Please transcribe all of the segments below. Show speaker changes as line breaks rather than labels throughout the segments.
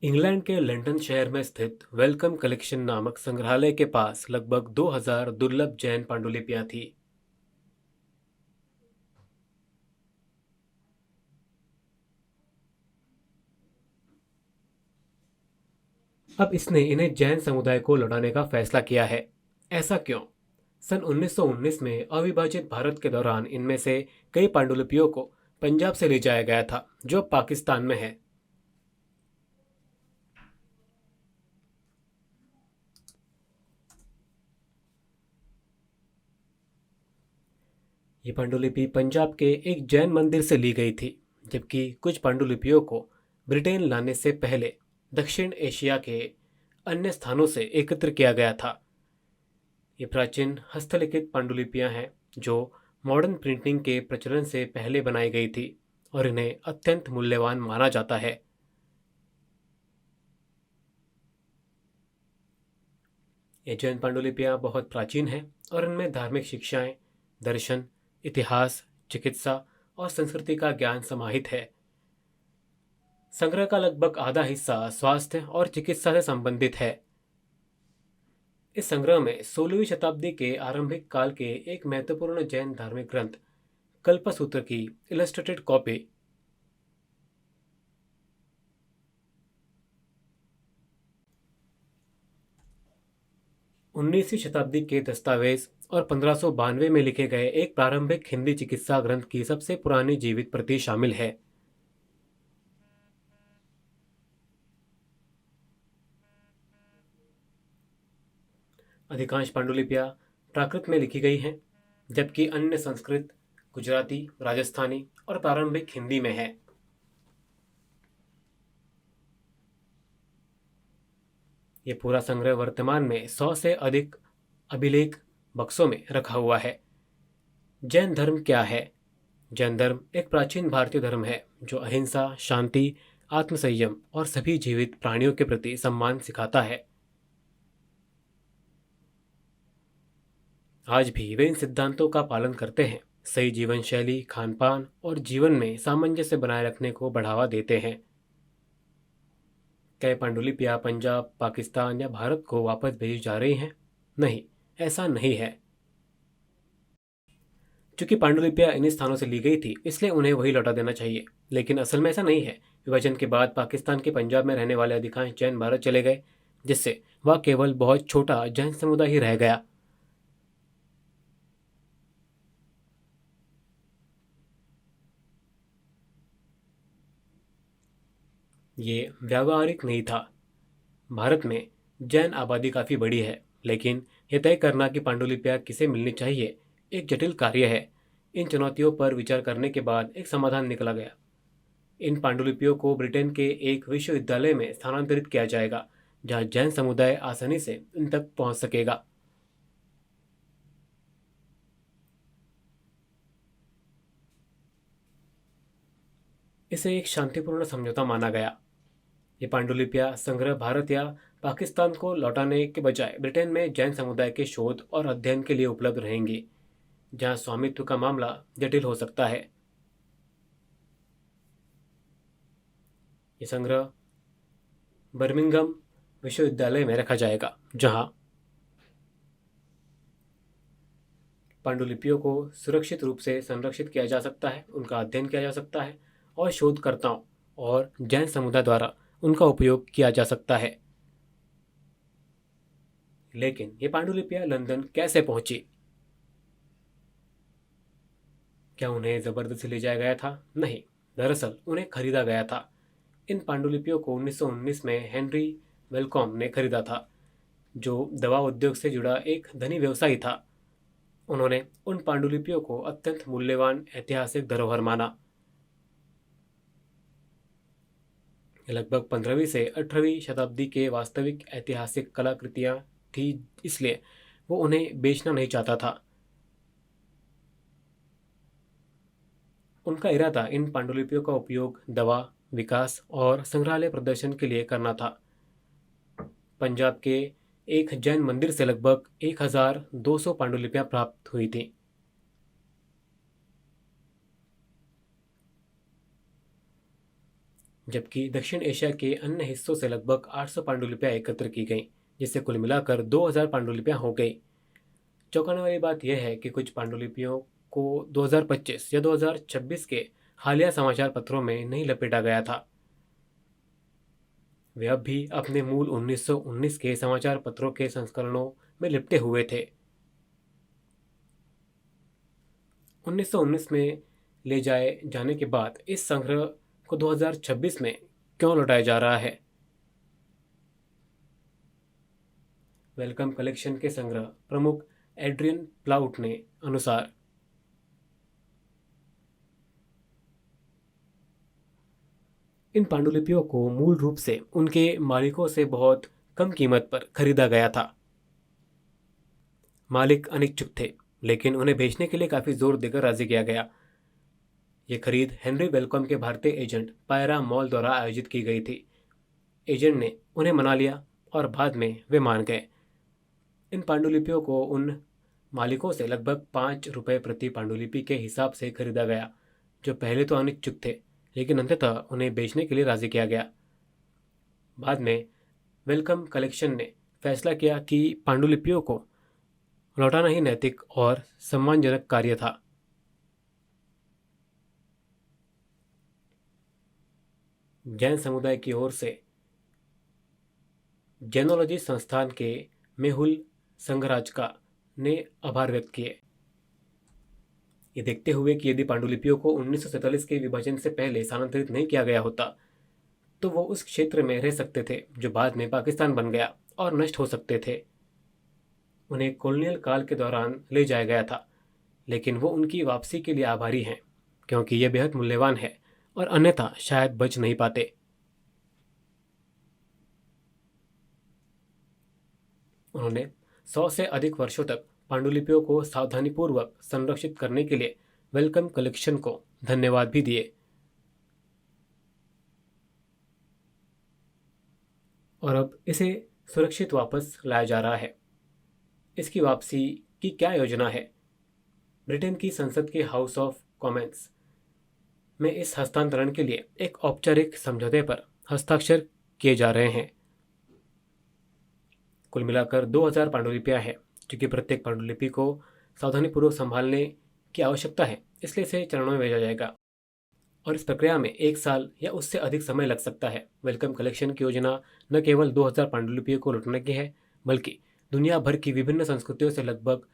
England के London शहर में स्थित वेलकम कलेक्शन नामक संग्रहालय के पास लगभग 2000 दुर्लभ जैन पांडुलिपियां थी। अब इसने इन्हें जैन समुदाय को लौटाने का फैसला किया है। ऐसा क्यों? सन 1919 में अविभाजित भारत के दौरान इनमें से कई पांडुलिपियों को पंजाब से ले जाया गया था, जो अब पाकिस्तान में है। ये पांडुलिपि पंजाब के एक जैन मंदिर से ली गई थी, जबकि कुछ पांडुलिपियों को ब्रिटेन लाने से पहले दक्षिण एशिया के अन्य स्थानों से एकत्र किया गया था। ये प्राचीन हस्तलिखित पांडुलिपियां हैं जो मॉडर्न प्रिंटिंग के प्रचलन से पहले बनाई गई थी और इन्हें अत्यंत मूल्यवान माना जाता है। ये जैन पांडुलिपियां बहुत प्राचीन हैं और इनमें धार्मिक शिक्षाएं, दर्शन, इतिहास, चिकित्सा और संस्कृति का ज्ञान समाहित है। संग्रह का लगभग आधा हिस्सा स्वास्थ्य और चिकित्सा से संबंधित है। इस संग्रह में 16वीं शताब्दी के आरंभिक काल के एक महत्वपूर्ण जैन धार्मिक ग्रंथ कल्पसूत्र की इलस्ट्रेटेड कॉपी, 19वीं शताब्दी के दस्तावेज और 1592 में लिखे गए एक प्रारंभिक हिंदी चिकित्सा ग्रंथ की सबसे पुरानी जीवित प्रति शामिल है। अधिकांश पांडुलिपियां प्राकृत में लिखी गई हैं, जबकि अन्य संस्कृत, गुजराती, राजस्थानी और प्रारंभिक हिंदी में है। ये पूरा संग्रह वर्तमान में 100 से अधिक अभिलेख बक्सों में रखा हुआ है। जैन धर्म क्या है? जैन धर्म एक प्राचीन भारतीय धर्म है जो अहिंसा, शांति, आत्मसंयम और सभी जीवित प्राणियों के प्रति सम्मान सिखाता है। आज भी वे इन सिद्धांतों का पालन करते हैं, सही जीवन शैली, खान पान और जीवन में सामंजस्य बनाए रखने को बढ़ावा देते हैं। क्या ये पांडुलिपियां पंजाब, पाकिस्तान या भारत को वापस भेजी जा रही हैं? नहीं, ऐसा नहीं है। चूंकि पांडुलिपियां इन्हीं स्थानों से ली गई थी, इसलिए उन्हें वही लौटा देना चाहिए। लेकिन असल में ऐसा नहीं है। विभाजन के बाद पाकिस्तान के पंजाब में रहने वाले अधिकांश जैन भारत चले गए, जिससे वह केवल बहुत छोटा जैन समुदाय ही रह गया। ये व्यावहारिक नहीं था। भारत में जैन आबादी काफ़ी बड़ी है, लेकिन यह तय करना कि पांडुलिपियां किसे मिलनी चाहिए एक जटिल कार्य है। इन चुनौतियों पर विचार करने के बाद एक समाधान निकला गया। इन पांडुलिपियों को ब्रिटेन के एक विश्वविद्यालय में स्थानांतरित किया जाएगा, जहां जैन समुदाय आसानी से इन तक पहुंच सकेगा। इसे एक शांतिपूर्ण समझौता माना गया। ये पांडुलिपियां संग्रह भारत या पाकिस्तान को लौटाने के बजाय ब्रिटेन में जैन समुदाय के शोध और अध्ययन के लिए उपलब्ध रहेंगी, जहां स्वामित्व का मामला जटिल हो सकता है। ये संग्रह बर्मिंघम विश्वविद्यालय में रखा जाएगा, जहां पांडुलिपियों को सुरक्षित रूप से संरक्षित किया जा सकता है, उनका अध्ययन किया जा सकता है और शोधकर्ताओं और जैन समुदाय द्वारा उनका उपयोग किया जा सकता है। लेकिन ये पांडुलिपियां लंदन कैसे पहुंची? क्या उन्हें जबरदस्ती ले जाया गया था? नहीं, दरअसल उन्हें खरीदा गया था। इन पांडुलिपियों को 1919 में हेनरी वेलकॉम ने खरीदा था, जो दवा उद्योग से जुड़ा एक धनी व्यवसायी था। उन्होंने उन पांडुलिपियों को अत्यंत मूल्यवान ऐतिहासिक धरोहर माना। ये लगभग 15वीं से 18वीं शताब्दी के वास्तविक ऐतिहासिक कलाकृतियां थी, इसलिए वो उन्हें बेचना नहीं चाहता था। उनका इरादा इन पांडुलिपियों का उपयोग दवा, विकास और संग्रहालय प्रदर्शन के लिए करना था। पंजाब के एक जैन मंदिर से लगभग 1200 पांडुलिपियां प्राप्त हुई थीं। जबकि दक्षिण एशिया के अन्य हिस्सों से लगभग 800 पांडुलिपियां एकत्र की गईं, जिससे कुल मिलाकर 2000 पांडुलिपियां हो गई। चौंकाने वाली बात यह है कि कुछ पांडुलिपियों को 2025 या 2026 के हालिया समाचार पत्रों में नहीं लपेटा गया था। वे अब भी अपने मूल 1919 के समाचार पत्रों के संस्करणों में लिपटे हुए थे। 1919 में ले जाए जाने के बाद इस संग्रह को 2026 में क्यों लौटाया जा रहा है? वेलकम कलेक्शन के संग्रह प्रमुख एड्रियन प्लाउट ने अनुसार इन पांडुलिपियों को मूल रूप से उनके मालिकों से बहुत कम कीमत पर खरीदा गया था। मालिक अनिच्छुक थे, लेकिन उन्हें बेचने के लिए काफी जोर देकर राजी किया गया। यह खरीद हेनरी वेलकम के भारतीय एजेंट पायरा मॉल द्वारा आयोजित की गई थी। एजेंट ने उन्हें मना लिया और बाद में वे मान गए। इन पांडुलिपियों को उन मालिकों से लगभग 5 रुपये प्रति पांडुलिपि के हिसाब से खरीदा गया, जो पहले तो अनिच्छुक थे, लेकिन अंततः उन्हें बेचने के लिए राजी किया गया। बाद में वेलकम कलेक्शन ने फैसला किया कि पांडुलिपियों को लौटाना ही नैतिक और सम्मानजनक कार्य था। जैन समुदाय की ओर से जैनोलॉजी संस्थान के मेहुल संघराजका ने आभार व्यक्त किए। ये देखते हुए कि यदि पांडुलिपियों को 1947 के विभाजन से पहले स्थानांतरित नहीं किया गया होता, तो वो उस क्षेत्र में रह सकते थे जो बाद में पाकिस्तान बन गया और नष्ट हो सकते थे। उन्हें कॉलोनियल काल के दौरान ले जाया गया था, लेकिन वो उनकी वापसी के लिए आभारी हैं, क्योंकि यह बेहद मूल्यवान है और अन्यथा शायद बच नहीं पाते। उन्होंने 100 से अधिक वर्षों तक पांडुलिपियों को सावधानीपूर्वक संरक्षित करने के लिए वेलकम कलेक्शन को धन्यवाद भी दिए। और अब इसे सुरक्षित वापस लाया जा रहा है। इसकी वापसी की क्या योजना है? ब्रिटेन की संसद के हाउस ऑफ कॉमन्स में इस हस्तांतरण के लिए एक औपचारिक समझौते पर हस्ताक्षर किए जा रहे हैं। कुल मिलाकर 2000 पांडुलिपियां हैं, क्योंकि प्रत्येक पांडुलिपि को सावधानीपूर्वक संभालने की आवश्यकता है, इसलिए इसे चरणों में भेजा जाएगा और इस प्रक्रिया में 1 साल या उससे अधिक समय लग सकता है। वेलकम कलेक्शन की योजना न केवल 2000 पांडुलिपियों को लौटाने की है, बल्कि दुनिया भर की विभिन्न संस्कृतियों से लगभग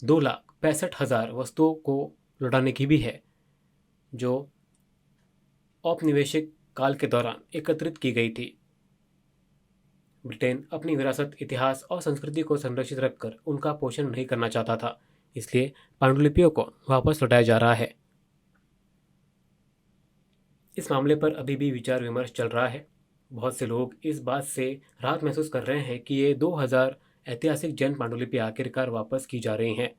2,65,000 वस्तुओं को लौटाने की भी है, जो औपनिवेशिक काल के दौरान एकत्रित की गई थी। ब्रिटेन अपनी विरासत, इतिहास और संस्कृति को संरक्षित रखकर उनका पोषण नहीं करना चाहता था, इसलिए पांडुलिपियों को वापस लौटाया जा रहा है। इस मामले पर अभी भी विचार विमर्श चल रहा है। बहुत से लोग इस बात से राहत महसूस कर रहे हैं कि ये 2000 ऐतिहासिक जैन पांडुलिपि आखिरकार वापस की जा रही हैं।